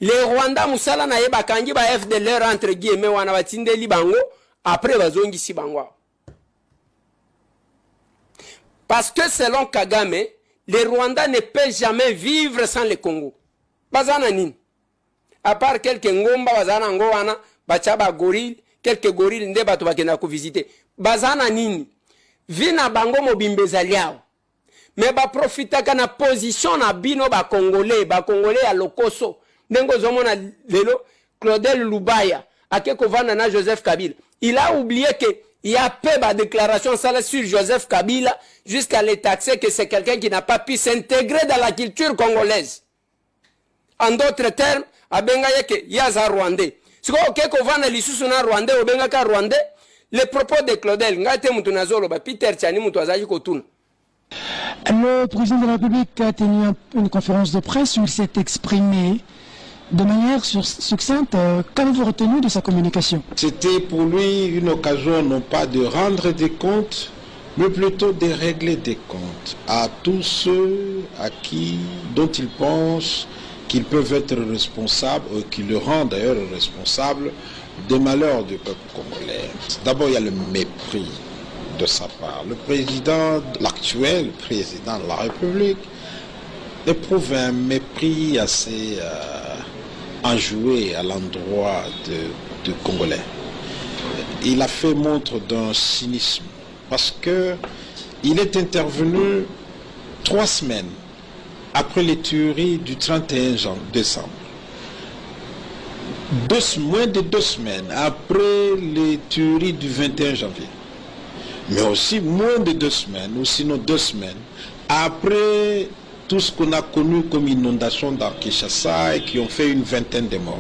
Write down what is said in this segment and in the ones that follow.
Les Rwandais musala na yeba kangi ba FDLR entre guillemets wana batindeli bango après bazongi si bango. Parce que selon Kagame, les Rwandais ne peuvent jamais vivre sans le Congo. Bazana nini? À part quelques ngomba bazana ngowana, bachaba gorille, quelques gorilles nde batu bakenda ko visiter. Bazana nini? Vina bango mobimbeza liao. Mais ba profita kana position na bino ba Congolais ya lokoso. Nengo zomona lelo Claudel Lubaya akeko vanda na Joseph Kabila. Il a oublié que il y a peu de déclaration sur Joseph Kabila jusqu'à les taxer que c'est quelqu'un qui n'a pas pu s'intégrer dans la culture congolaise. En d'autres termes, abenga que yaza Rwandais. Si ko keko vanda lisusu na Rwandais obenga ka Rwandais, les propos de Claudel ngate mutu nazolo ba Peter Tchani mutu azaji kotuna. Le président de la République a tenu une conférence de presse où il s'est exprimé de manière succincte. Qu'avez-vous retenu de sa communication? C'était pour lui une occasion non pas de rendre des comptes, mais plutôt de régler des comptes à tous ceux dont il pense qu'ils peuvent être responsables, ou qui le rendent d'ailleurs responsable des malheurs du peuple congolais. D'abord, il y a le mépris de sa part. Le président, l'actuel président de la République, éprouve un mépris assez enjoué à l'endroit du Congolais. Il a fait montre d'un cynisme parce que il est intervenu 3 semaines après les tueries du 31 décembre. Moins de 2 semaines après les tueries du 21 janvier. Mais aussi moins de 2 semaines, ou sinon 2 semaines, après tout ce qu'on a connu comme inondation dans Kinshasa et qui ont fait une 20aine de morts.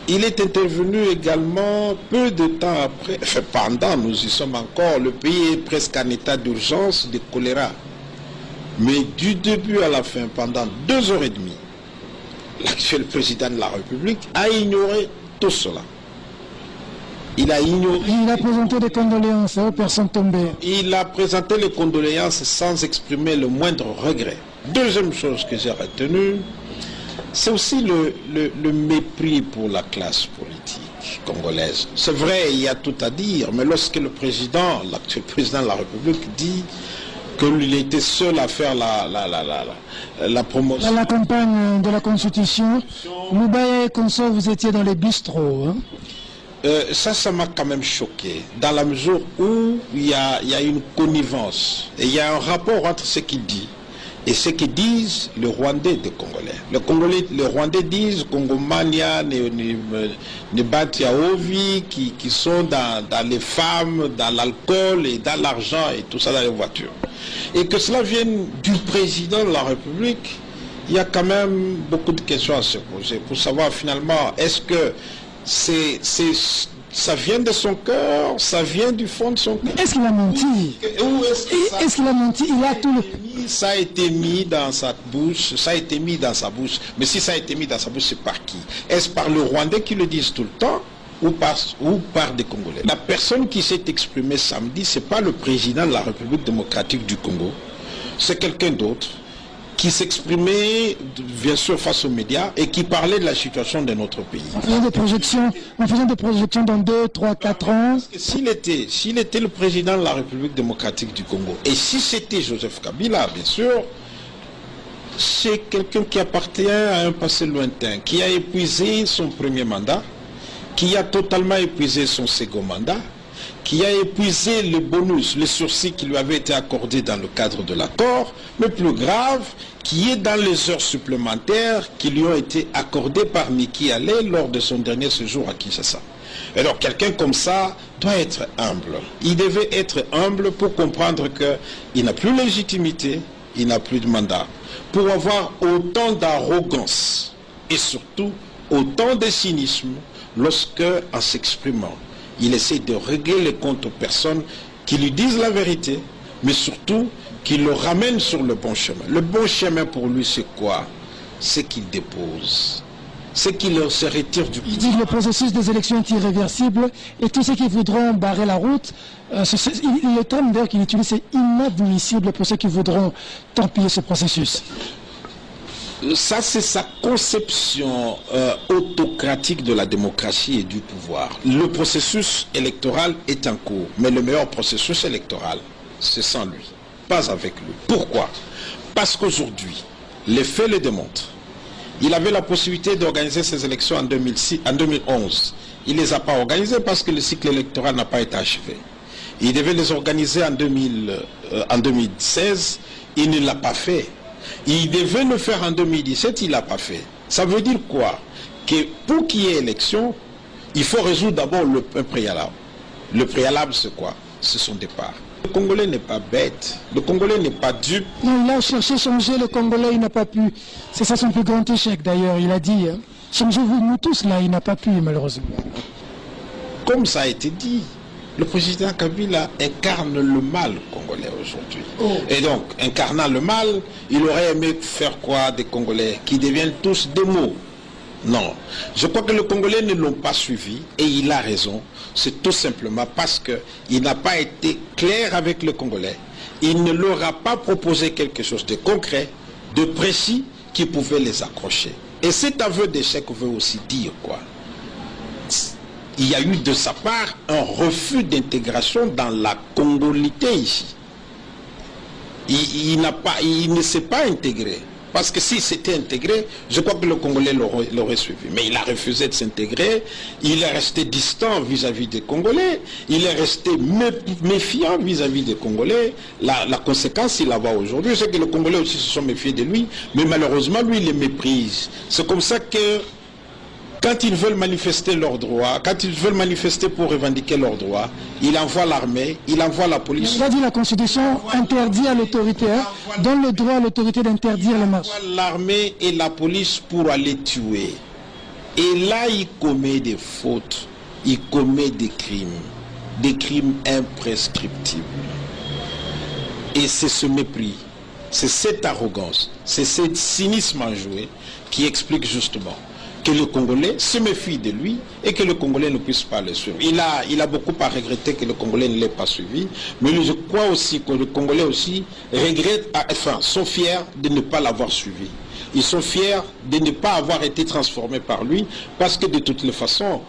Il est intervenu également peu de temps après, enfin pendant, nous y sommes encore, le pays est presque en état d'urgence de choléra. Mais du début à la fin, pendant 2 heures et demie, l'actuel président de la République a ignoré tout cela. Il a ignoré. Il a présenté des condoléances aux personnes tombées. Il a présenté les condoléances sans exprimer le moindre regret. Deuxième chose que j'ai retenue, c'est aussi le mépris pour la classe politique congolaise. C'est vrai, il y a tout à dire, mais lorsque le président, l'actuel président de la République dit qu'il était seul à faire la promotion. Dans la campagne de la Constitution, Lubaya et consort, vous étiez dans les bistrots. Hein? Ça m'a quand même choqué, dans la mesure où il y a une connivence, et il y a un rapport entre ce qu'il dit et ce que disent les Rwandais des Congolais. Les Rwandais disent Congomania, Nebatia Ovi, qui sont dans les femmes, dans l'alcool et dans l'argent et tout ça dans les voitures. Et que cela vienne du président de la République, il y a quand même beaucoup de questions à se poser pour savoir finalement, est-ce que ça vient de son cœur, ça vient du fond de son cœur. Est-ce qu'il a menti? Est-ce qu'il a menti? Il a tout ça a été mis dans sa bouche, ça a été mis dans sa bouche. Mais si ça a été mis dans sa bouche, c'est par qui? Est-ce par le Rwandais qui le disent tout le temps ou par des Congolais? La personne qui s'est exprimée samedi, ce n'est pas le président de la République démocratique du Congo, c'est quelqu'un d'autre qui s'exprimait bien sûr face aux médias et qui parlait de la situation de notre pays. En faisant des projections dans 2, 3, 4 ans. S'il était le président de la République démocratique du Congo, et si c'était Joseph Kabila, bien sûr, c'est quelqu'un qui appartient à un passé lointain, qui a épuisé son premier mandat, qui a totalement épuisé son second mandat, qui a épuisé le bonus, le sursis qui lui avait été accordé dans le cadre de l'accord, mais plus grave, qui est dans les heures supplémentaires qui lui ont été accordées par Miki Allé lors de son dernier séjour à Kinshasa. Alors quelqu'un comme ça doit être humble. Il devait être humble pour comprendre qu'il n'a plus de légitimité, il n'a plus de mandat. Pour avoir autant d'arrogance et surtout autant de cynisme lorsque, en s'exprimant, il essaie de régler les comptes aux personnes qui lui disent la vérité, mais surtout qui le ramènent sur le bon chemin. Le bon chemin pour lui, c'est quoi? C'est qu'il dépose. C'est qu'il se retire du pouvoir. Il dit que le processus des élections est irréversible et tous ceux qui voudront barrer la route, le terme d'ailleurs qu'il utilise, c'est inadmissible pour ceux qui voudront torpiller ce processus. Ça, c'est sa conception autocratique de la démocratie et du pouvoir. Le processus électoral est en cours, mais le meilleur processus électoral, c'est sans lui, pas avec lui. Pourquoi? Parce qu'aujourd'hui, les faits le démontrent. Il avait la possibilité d'organiser ces élections en 2011. Il ne les a pas organisées parce que le cycle électoral n'a pas été achevé. Il devait les organiser en 2016, il ne l'a pas fait. Il devait le faire en 2017, il ne l'a pas fait. Ça veut dire quoi? Que pour qu'il y ait élection, il faut résoudre d'abord un préalable. Le préalable, c'est quoi? C'est son départ. Le Congolais n'est pas bête, le Congolais n'est pas dupe. Non, il a cherché à changer le Congolais, il n'a pas pu. C'est ça son plus grand échec d'ailleurs, il a dit. Hein. Changez-vous nous tous là, il n'a pas pu malheureusement. Comme ça a été dit, le président Kabila incarne le mal congolais aujourd'hui. Oh. Et donc, incarnant le mal, il aurait aimé faire quoi des Congolais qui deviennent tous des mots? Non. Je crois que les Congolais ne l'ont pas suivi et il a raison. C'est tout simplement parce qu'il n'a pas été clair avec les Congolais. Il ne leur a pas proposé quelque chose de concret, de précis, qui pouvait les accrocher. Et cet aveu d'échec veut aussi dire quoi? Il y a eu de sa part un refus d'intégration dans la congolité ici. Il ne s'est pas intégré. Parce que s'il s'était intégré, je crois que le Congolais l'aurait suivi. Mais il a refusé de s'intégrer, il est resté distant vis-à-vis des Congolais, il est resté méfiant vis-à-vis des Congolais. La conséquence, il la voit aujourd'hui, c'est que les Congolais aussi se sont méfiés de lui, mais malheureusement, lui, il les méprise. C'est comme ça que quand ils veulent manifester leurs droits, quand ils veulent manifester pour revendiquer leurs droits, il envoie l'armée, il envoie la police. Il a dit la Constitution interdit à l'autorité, donne le droit à l'autorité d'interdire les marches. Il envoie l'armée et la police pour aller tuer. Et là, il commet des fautes, il commet des crimes imprescriptibles. Et c'est ce mépris, c'est cette arrogance, c'est ce cynisme enjoué qui explique justement que le Congolais se méfie de lui et que le Congolais ne puisse pas le suivre. Il a beaucoup à regretter que le Congolais ne l'ait pas suivi, mais je crois aussi que le Congolais aussi sont fiers de ne pas l'avoir suivi. Ils sont fiers de ne pas avoir été transformés par lui, parce que de toutes les façons,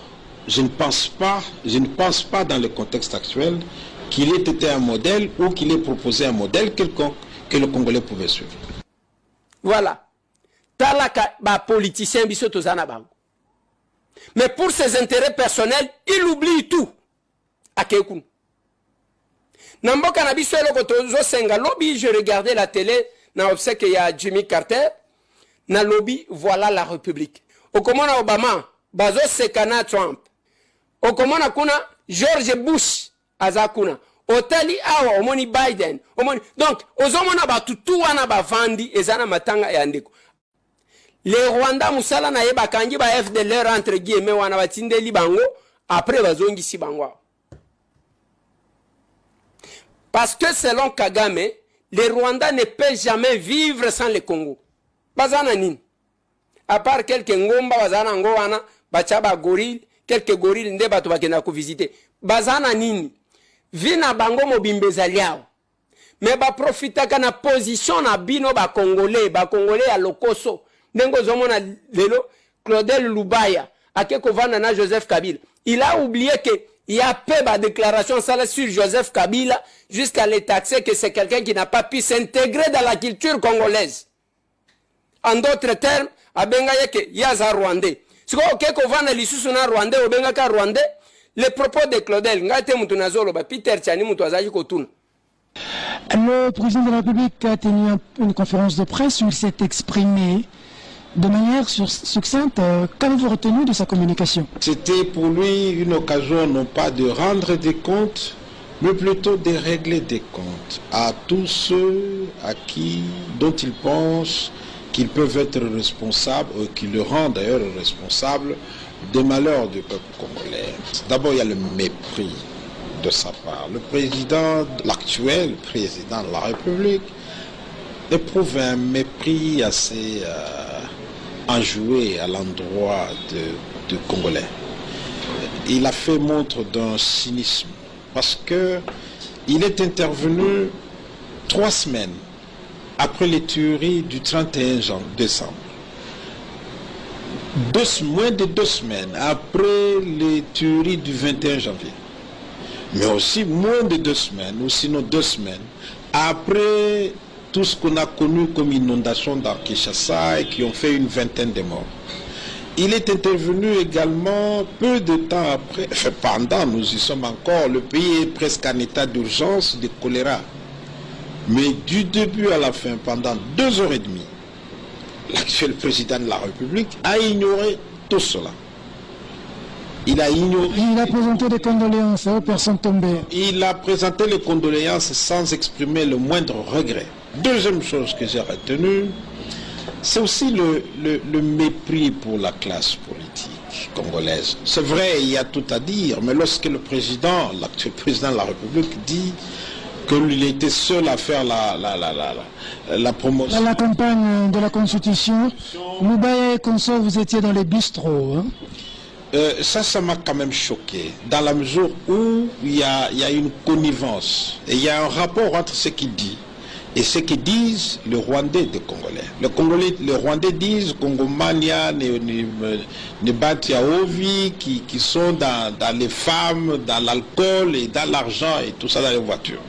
je ne pense pas dans le contexte actuel qu'il ait été un modèle ou qu'il ait proposé un modèle quelconque que le Congolais pouvait suivre. Voilà. Talaka ba politicien biso tozana bango. Mais pour ses intérêts personnels, il oublie tout. Akekun. Namboka na biso eloko tozo senga lobby, je regardais la télé na obsèque ya Jimmy Carter na lobby voilà la République. Okomona Obama bazo sekana Trump. Okomona kuna George Bush azakuna. Otali awa omoni Biden. Omoni donc ozomona batutu wana bavandi ezana matanga ya ndeko. Les Rwandais musala na yeba kangi ba FDLR entre guillemets wana batindeli bango après bazongi si bango. Parce que selon Kagame, les Rwandais ne peuvent jamais vivre sans le Congo. Bazana nini? À part quelques ngomba bazana ngo wana bachaba gorille, quelques gorilles nde bato bakenda ko visiter. Bazana nini? Vina bango mobimbeza liao. Mais ba profitaka na position na bino ba Congolais ya lokoso. Nengo zomona lelo Claudel Lubaya akeko vanda na Joseph Kabila. Il a oublié que il y a peu de déclaration sur Joseph Kabila jusqu'à les taxer que c'est quelqu'un qui n'a pas pu s'intégrer dans la culture congolaise. En d'autres termes, abenga yeke yaza Rwandais. Siko okeko vanda lisusu na Rwandais obenga ka Rwandais. Les propos de Claudel ngate mutu nazolo ba Peter Tchani mutu azaji kotuna. Le président de la République a tenu une conférence de presse où il s'est exprimé de manière succincte. Qu'avez-vous retenu de sa communication? C'était pour lui une occasion non pas de rendre des comptes, mais plutôt de régler des comptes à tous ceux dont il pense qu'ils peuvent être responsables, ou qui le rendent d'ailleurs responsable des malheurs du peuple congolais. D'abord, il y a le mépris de sa part. Le président, l'actuel président de la République, éprouve un mépris assez enjoué à l'endroit de Congolais. Il a fait montre d'un cynisme parce qu'il est intervenu 3 semaines après les tueries du 31 décembre. moins de 2 semaines après les tueries du 21 janvier, mais aussi moins de 2 semaines, ou sinon 2 semaines, après tout ce qu'on a connu comme inondation dans Kinshasa et qui ont fait une vingtaine de morts. Il est intervenu également peu de temps après, enfin pendant, nous y sommes encore, le pays est presque en état d'urgence de choléra. Mais du début à la fin, pendant 2 heures et demie, l'actuel président de la République a ignoré tout cela. Il a ignoré... Il a présenté des condoléances aux personnes tombées. Il a présenté les condoléances sans exprimer le moindre regret. Deuxième chose que j'ai retenue, c'est aussi le mépris pour la classe politique congolaise. C'est vrai, il y a tout à dire, mais lorsque le président, l'actuel président de la République dit qu'il était seul à faire la promotion. Dans la campagne de la Constitution, Moubaya et consorts, vous étiez dans les bistrots. Hein? Ça m'a quand même choqué, dans la mesure où il y a une connivence, et il y a un rapport entre ce qu'il dit et ce que disent les Rwandais des Congolais. Les Rwandais disent Congomania, Nebatiaovi, qui sont dans les femmes, dans l'alcool et dans l'argent et tout ça dans les voitures.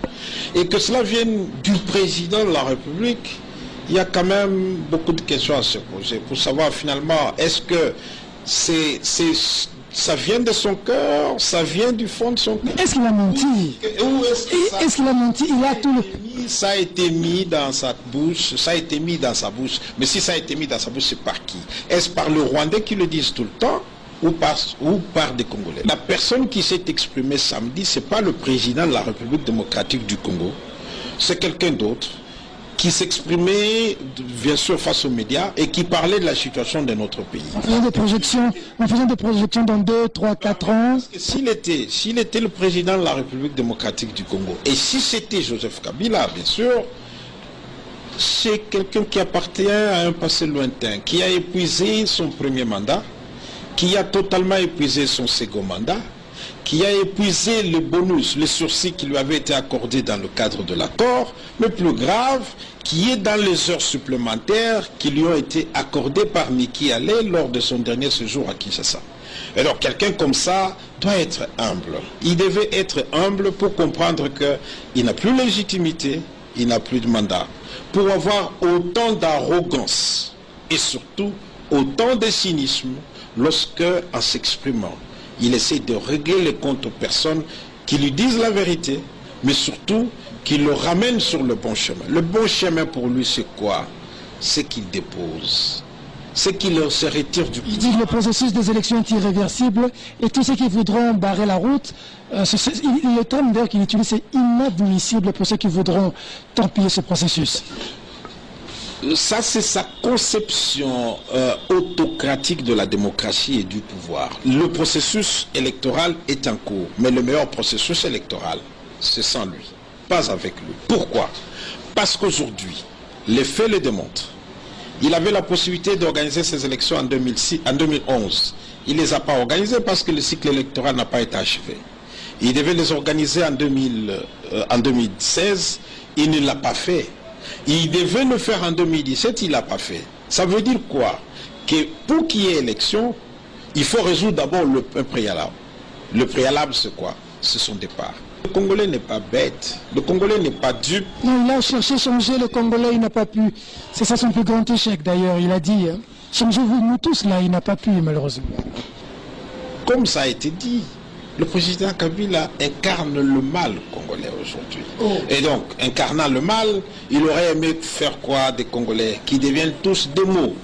Et que cela vienne du président de la République, il y a quand même beaucoup de questions à se poser pour savoir finalement, est-ce que ça vient de son cœur, ça vient du fond de son cœur. Est-ce qu'il a menti? Est-ce qu'il a menti? Il a tout ça a été mis dans sa bouche, ça a été mis dans sa bouche. Mais si ça a été mis dans sa bouche, c'est par qui? Est-ce par le Rwandais qui le disent tout le temps ou par des Congolais? La personne qui s'est exprimée samedi, ce n'est pas le président de la République démocratique du Congo, c'est quelqu'un d'autre qui s'exprimait bien sûr face aux médias et qui parlait de la situation de notre pays. En faisant des projections dans 2, 3, 4 ans. S'il était le président de la République démocratique du Congo, et si c'était Joseph Kabila, bien sûr, c'est quelqu'un qui appartient à un passé lointain, qui a épuisé son premier mandat, qui a totalement épuisé son second mandat, qui a épuisé le bonus, le sursis qui lui avait été accordé dans le cadre de l'accord, mais plus grave, qui est dans les heures supplémentaires qui lui ont été accordées par Miki Allé lors de son dernier séjour à Kinshasa. Alors quelqu'un comme ça doit être humble. Il devait être humble pour comprendre qu'il n'a plus de légitimité, il n'a plus de mandat. Pour avoir autant d'arrogance et surtout autant de cynisme lorsque, en s'exprimant, il essaie de régler les comptes aux personnes qui lui disent la vérité, mais surtout qui le ramènent sur le bon chemin. Le bon chemin pour lui, c'est quoi? C'est qu'il dépose. C'est qu'il se retire du pouvoir. Il dit que le processus des élections est irréversible et tous ceux qui voudront barrer la route, le terme d'ailleurs qu'il utilise, c'est inadmissible pour ceux qui voudront torpiller ce processus. Ça, c'est sa conception autocratique de la démocratie et du pouvoir. Le processus électoral est en cours, mais le meilleur processus électoral, c'est sans lui, pas avec lui. Pourquoi? Parce qu'aujourd'hui, les faits le démontrent. Il avait la possibilité d'organiser ces élections en 2011. Il ne les a pas organisées parce que le cycle électoral n'a pas été achevé. Il devait les organiser en 2016, il ne l'a pas fait. Il devait le faire en 2017, il ne l'a pas fait. Ça veut dire quoi? Que pour qu'il y ait élection, il faut résoudre d'abord un préalable. Le préalable, c'est quoi? C'est son départ. Le Congolais n'est pas bête, le Congolais n'est pas dupe. Non, il a cherché à changer le Congolais, il n'a pas pu. C'est ça son plus grand échec d'ailleurs, il a dit. Hein. Changez-vous, nous tous là, il n'a pas pu malheureusement. Comme ça a été dit, le président Kabila incarne le mal congolais aujourd'hui. Et donc, incarnant le mal, il aurait aimé faire quoi des Congolais qui deviennent tous des mots?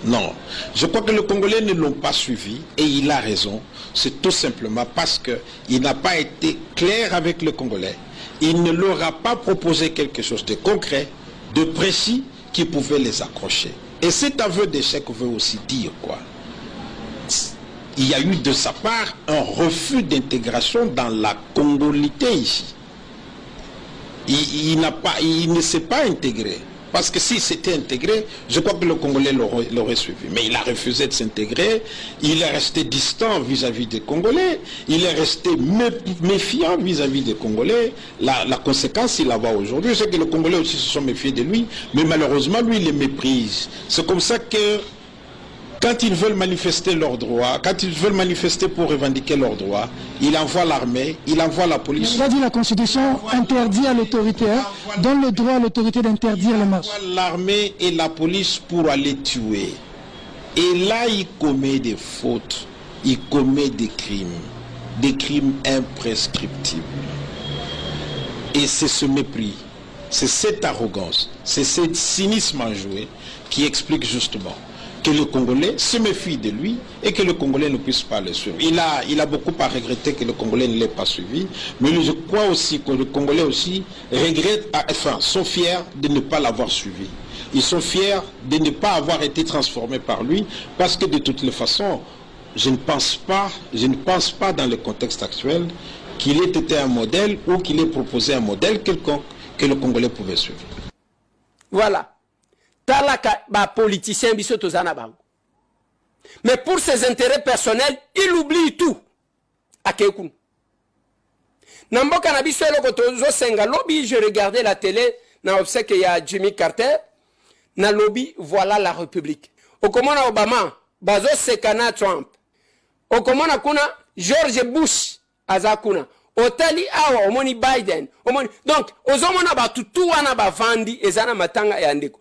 Non. Je crois que les Congolais ne l'ont pas suivi et il a raison. C'est tout simplement parce qu'il n'a pas été clair avec les Congolais. Il ne leur a pas proposé quelque chose de concret, de précis, qui pouvait les accrocher. Et cet aveu d'échec veut aussi dire quoi? Il y a eu de sa part un refus d'intégration dans la congolité ici. Il ne s'est pas intégré. Parce que s'il s'était intégré, je crois que le Congolais l'aurait suivi. Mais il a refusé de s'intégrer, il est resté distant vis-à-vis des Congolais, il est resté méfiant vis-à-vis des Congolais. La conséquence, il la voit aujourd'hui, c'est que les Congolais aussi se sont méfiés de lui, mais malheureusement, lui, il les méprise. C'est comme ça que Quand ils veulent manifester leurs droits, quand ils veulent manifester pour revendiquer leurs droits, il envoie l'armée, il envoie la police. Il a dit la Constitution interdit à l'autorité, donne le droit à l'autorité d'interdire les marches. L'armée et la police pour aller tuer. Et là, il commet des fautes, il commet des crimes imprescriptibles. Et c'est ce mépris, c'est cette arrogance, c'est ce cynisme enjoué qui explique justement que le Congolais se méfie de lui et que le Congolais ne puisse pas le suivre. Il a beaucoup à regretter que le Congolais ne l'ait pas suivi, mais je crois aussi que le Congolais aussi sont fiers de ne pas l'avoir suivi. Ils sont fiers de ne pas avoir été transformés par lui, parce que de toutes les façons, je ne pense pas dans le contexte actuel qu'il ait été un modèle ou qu'il ait proposé un modèle quelconque que le Congolais pouvait suivre. Voilà. Talaka ba politicien biso tozana bango. Mais pour ses intérêts personnels, il oublie tout. Akekun. Namboka na biso eloko tozo senga lobby, je regardais la télé, na obsèque ya Jimmy Carter, na lobby voilà la République. Okomona Obama, bazo sekana Trump. Okomona kuna George Bush azakuna. Otali awa omoni Biden, omoni. Donc ozomona batutu wana bavandi ezana matanga ya ndeko.